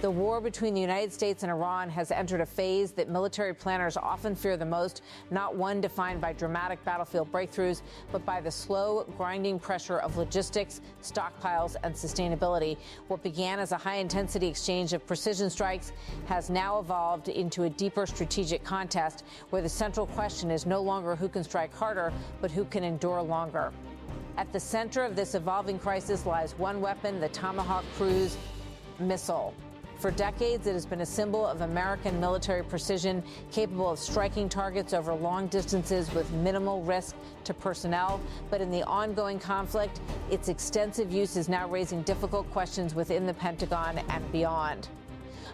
The war between the United States and Iran has entered a phase that military planners often fear the most, not one defined by dramatic battlefield breakthroughs, but by the slow, grinding pressure of logistics, stockpiles, and sustainability. What began as a high-intensity exchange of precision strikes has now evolved into a deeper strategic contest where the central question is no longer who can strike harder, but who can endure longer. At the center of this evolving crisis lies one weapon, the Tomahawk cruise missile. For decades, it has been a symbol of American military precision, capable of striking targets over long distances with minimal risk to personnel. But in the ongoing conflict, its extensive use is now raising difficult questions within the Pentagon and beyond.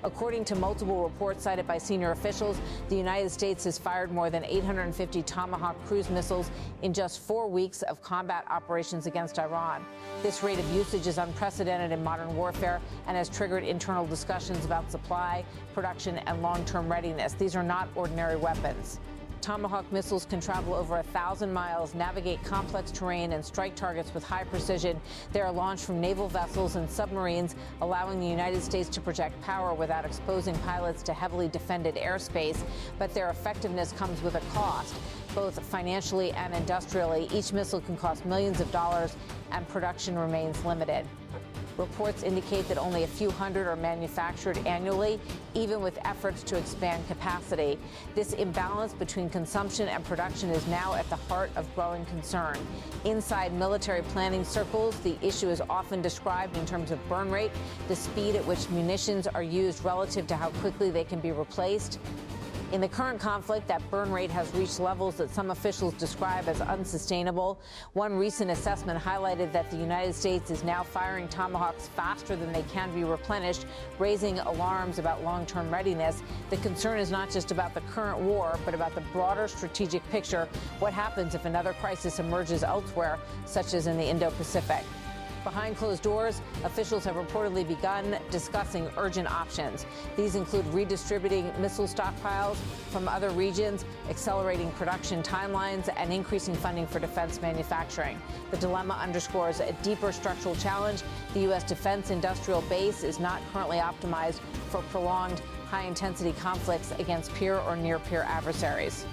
According to multiple reports cited by senior officials, the United States has fired more than 850 Tomahawk cruise missiles in just 4 weeks of combat operations against Iran. This rate of usage is unprecedented in modern warfare and has triggered internal discussions about supply, production, and long-term readiness. These are not ordinary weapons. Tomahawk missiles can travel over 1,000 miles, navigate complex terrain, and strike targets with high precision. They are launched from naval vessels and submarines, allowing the United States to project power without exposing pilots to heavily defended airspace. But their effectiveness comes with a cost, both financially and industrially. Each missile can cost millions of dollars, and production remains limited. Reports indicate that only a few hundred are manufactured annually, even with efforts to expand capacity. This imbalance between consumption and production is now at the heart of growing concern. Inside military planning circles, the issue is often described in terms of burn rate, the speed at which munitions are used relative to how quickly they can be replaced. In the current conflict, that burn rate has reached levels that some officials describe as unsustainable. One recent assessment highlighted that the United States is now firing Tomahawks faster than they can be replenished, raising alarms about long-term readiness. The concern is not just about the current war, but about the broader strategic picture. What happens if another crisis emerges elsewhere, such as in the Indo-Pacific? Behind closed doors, officials have reportedly begun discussing urgent options. These include redistributing missile stockpiles from other regions, accelerating production timelines, and increasing funding for defense manufacturing. The dilemma underscores a deeper structural challenge. The U.S. defense industrial base is not currently optimized for prolonged, high-intensity conflicts against peer or near-peer adversaries.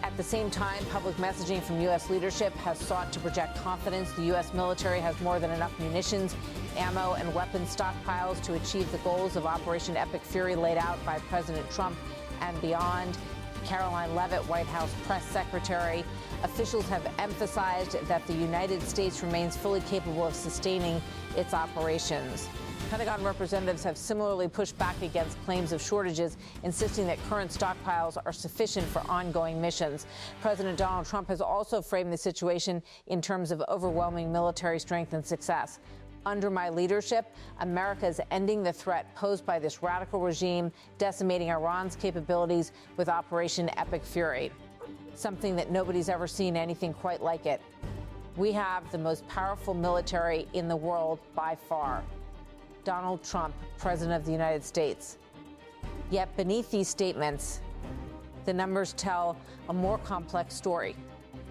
At the same time, public messaging from U.S. leadership has sought to project confidence. The U.S. military has more than enough munitions, ammo, and weapons stockpiles to achieve the goals of Operation Epic Fury laid out by President Trump and beyond. Caroline Leavitt, White House press secretary. Officials have emphasized that the United States remains fully capable of sustaining its operations. Pentagon representatives have similarly pushed back against claims of shortages, insisting that current stockpiles are sufficient for ongoing missions. President Donald Trump has also framed the situation in terms of overwhelming military strength and success. Under my leadership, America is ending the threat posed by this radical regime, decimating Iran's capabilities with Operation Epic Fury, something that nobody's ever seen anything quite like it. We have the most powerful military in the world by far. Donald Trump, President of the United States. Yet beneath these statements, the numbers tell a more complex story.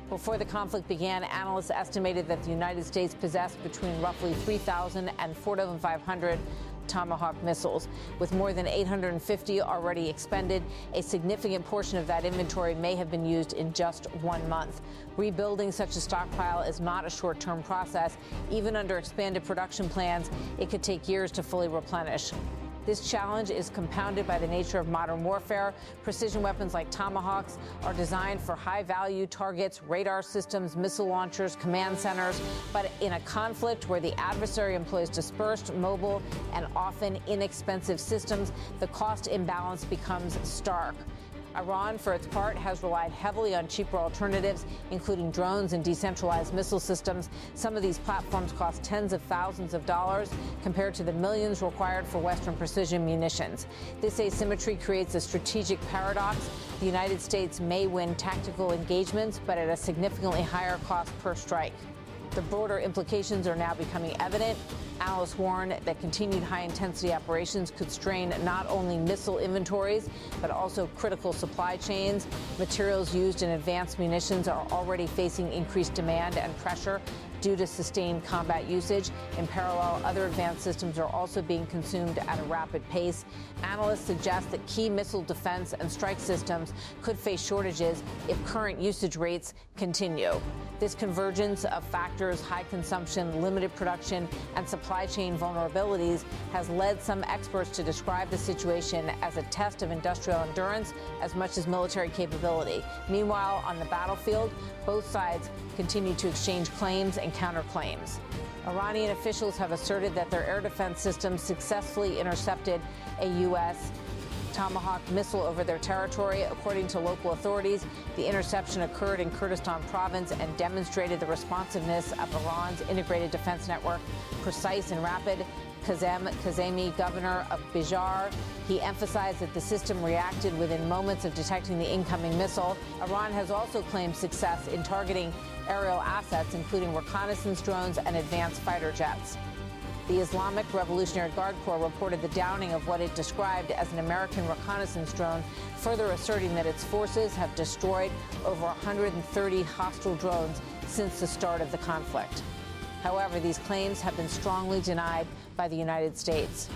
Before the conflict began, analysts estimated that the United States possessed between roughly 3,000 and 4,500 Tomahawk missiles. With more than 850 already expended, a significant portion of that inventory may have been used in just 1 month. Rebuilding such a stockpile is not a short-term process. Even under expanded production plans, it could take years to fully replenish. This challenge is compounded by the nature of modern warfare. Precision weapons like Tomahawks are designed for high-value targets, radar systems, missile launchers, command centers. But in a conflict where the adversary employs dispersed, mobile, and often inexpensive systems, the cost imbalance becomes stark. Iran, for its part, has relied heavily on cheaper alternatives, including drones and decentralized missile systems. Some of these platforms cost tens of thousands of dollars compared to the millions required for Western precision munitions. This asymmetry creates a strategic paradox. The United States may win tactical engagements, but at a significantly higher cost per strike. The broader implications are now becoming evident. Analysts warn that continued high-intensity operations could strain not only missile inventories, but also critical supply chains. Materials used in advanced munitions are already facing increased demand and pressure. due to sustained combat usage. In parallel, other advanced systems are also being consumed at a rapid pace. Analysts suggest that key missile defense and strike systems could face shortages if current usage rates continue. This convergence of factors, high consumption, limited production, and supply chain vulnerabilities has led some experts to describe the situation as a test of industrial endurance as much as military capability. Meanwhile, on the battlefield, both sides continue to exchange claims and counterclaims. Iranian officials have asserted that their air defense systems successfully intercepted a U.S. Tomahawk missile over their territory. According to local authorities, the interception occurred in Kurdistan province and demonstrated the responsiveness of Iran's integrated defense network. Precise and rapid. Kazemi, governor of Bijar, he emphasized that the system reacted within moments of detecting the incoming missile. Iran has also claimed success in targeting aerial assets, including reconnaissance drones and advanced fighter jets. The Islamic Revolutionary Guard Corps reported the downing of what it described as an American reconnaissance drone, further asserting that its forces have destroyed over 130 hostile drones since the start of the conflict. However, these claims have been strongly denied by the United States.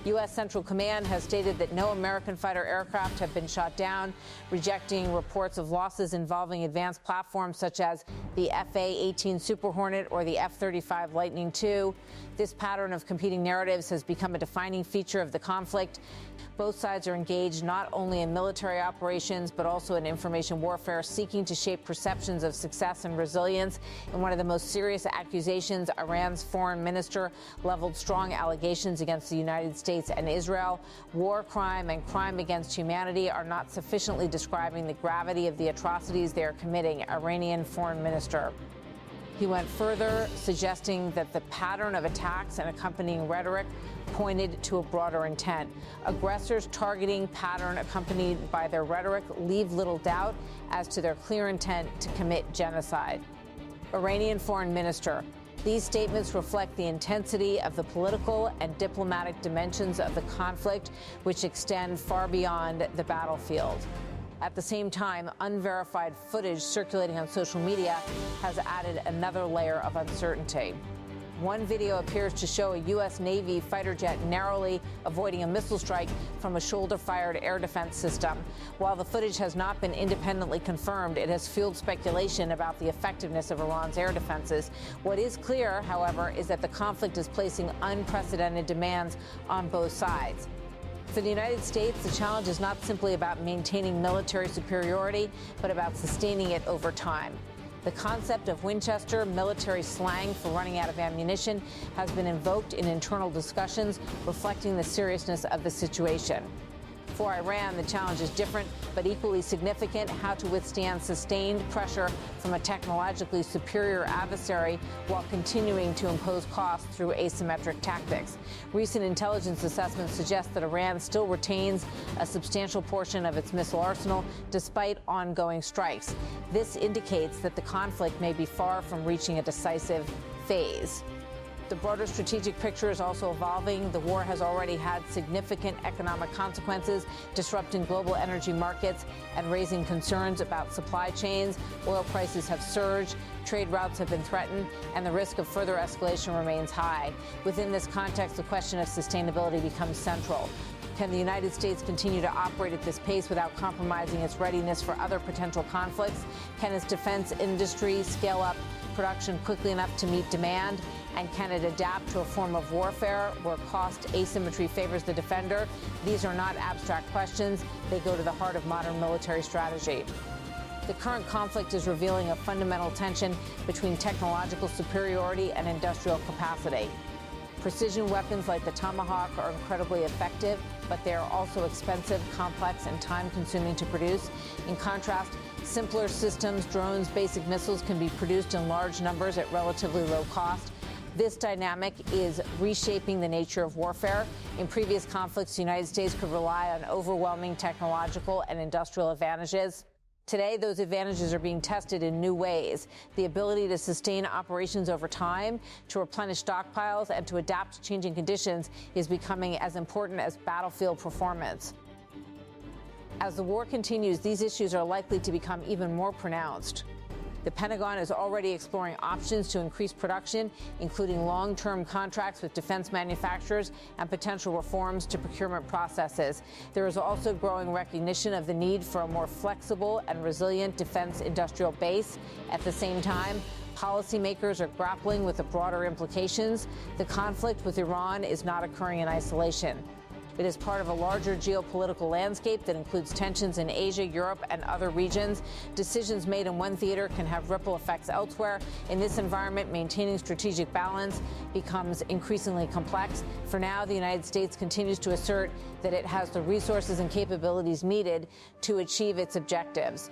U.S. Central Command has stated that no American fighter aircraft have been shot down, rejecting reports of losses involving advanced platforms such as the F/A-18 Super Hornet or the F-35 Lightning II. This pattern of competing narratives has become a defining feature of the conflict. Both sides are engaged not only in military operations, but also in information warfare, seeking to shape perceptions of success and resilience. In one of the most serious accusations, Iran's foreign minister leveled strong allegations against the United States and Israel. War crime and crime against humanity are not sufficiently describing the gravity of the atrocities they are committing, Iranian foreign minister. He went further, suggesting that the pattern of attacks and accompanying rhetoric pointed to a broader intent. Aggressors' targeting pattern accompanied by their rhetoric leave little doubt as to their clear intent to commit genocide. Iranian foreign minister. These statements reflect the intensity of the political and diplomatic dimensions of the conflict, which extend far beyond the battlefield. At the same time, unverified footage circulating on social media has added another layer of uncertainty. One video appears to show a U.S. Navy fighter jet narrowly avoiding a missile strike from a shoulder-fired air defense system. While the footage has not been independently confirmed, it has fueled speculation about the effectiveness of Iran's air defenses. What is clear, however, is that the conflict is placing unprecedented demands on both sides. For the United States, the challenge is not simply about maintaining military superiority, but about sustaining it over time. The concept of Winchester, military slang for running out of ammunition, has been invoked in internal discussions, reflecting the seriousness of the situation. For Iran, the challenge is different, but equally significant: how to withstand sustained pressure from a technologically superior adversary while continuing to impose costs through asymmetric tactics. Recent intelligence assessments suggest that Iran still retains a substantial portion of its missile arsenal despite ongoing strikes. This indicates that the conflict may be far from reaching a decisive phase. The broader strategic picture is also evolving. The war has already had significant economic consequences, disrupting global energy markets and raising concerns about supply chains. Oil prices have surged, trade routes have been threatened, and the risk of further escalation remains high. Within this context, the question of sustainability becomes central. Can the United States continue to operate at this pace without compromising its readiness for other potential conflicts? Can its defense industry scale up production quickly enough to meet demand? And can it adapt to a form of warfare where cost asymmetry favors the defender? These are not abstract questions. They go to the heart of modern military strategy. The current conflict is revealing a fundamental tension between technological superiority and industrial capacity. Precision weapons like the Tomahawk are incredibly effective, but they are also expensive, complex, and time-consuming to produce. In contrast, simpler systems, drones, basic missiles can be produced in large numbers at relatively low cost. This dynamic is reshaping the nature of warfare. In previous conflicts, the United States could rely on overwhelming technological and industrial advantages. Today, those advantages are being tested in new ways. The ability to sustain operations over time, to replenish stockpiles, and to adapt to changing conditions is becoming as important as battlefield performance. As the war continues, these issues are likely to become even more pronounced. The Pentagon is already exploring options to increase production, including long-term contracts with defense manufacturers and potential reforms to procurement processes. There is also growing recognition of the need for a more flexible and resilient defense industrial base. At the same time, policymakers are grappling with the broader implications. The conflict with Iran is not occurring in isolation. It is part of a larger geopolitical landscape that includes tensions in Asia, Europe, and other regions. Decisions made in one theater can have ripple effects elsewhere. In this environment, maintaining strategic balance becomes increasingly complex. For now, the United States continues to assert that it has the resources and capabilities needed to achieve its objectives.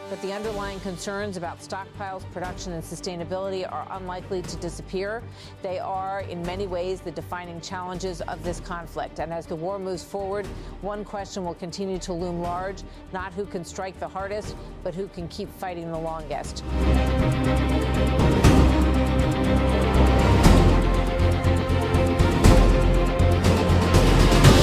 But the underlying concerns about stockpiles, production, and sustainability are unlikely to disappear. They are, in many ways, the defining challenges of this conflict. And as the war moves forward, one question will continue to loom large: not who can strike the hardest, but who can keep fighting the longest.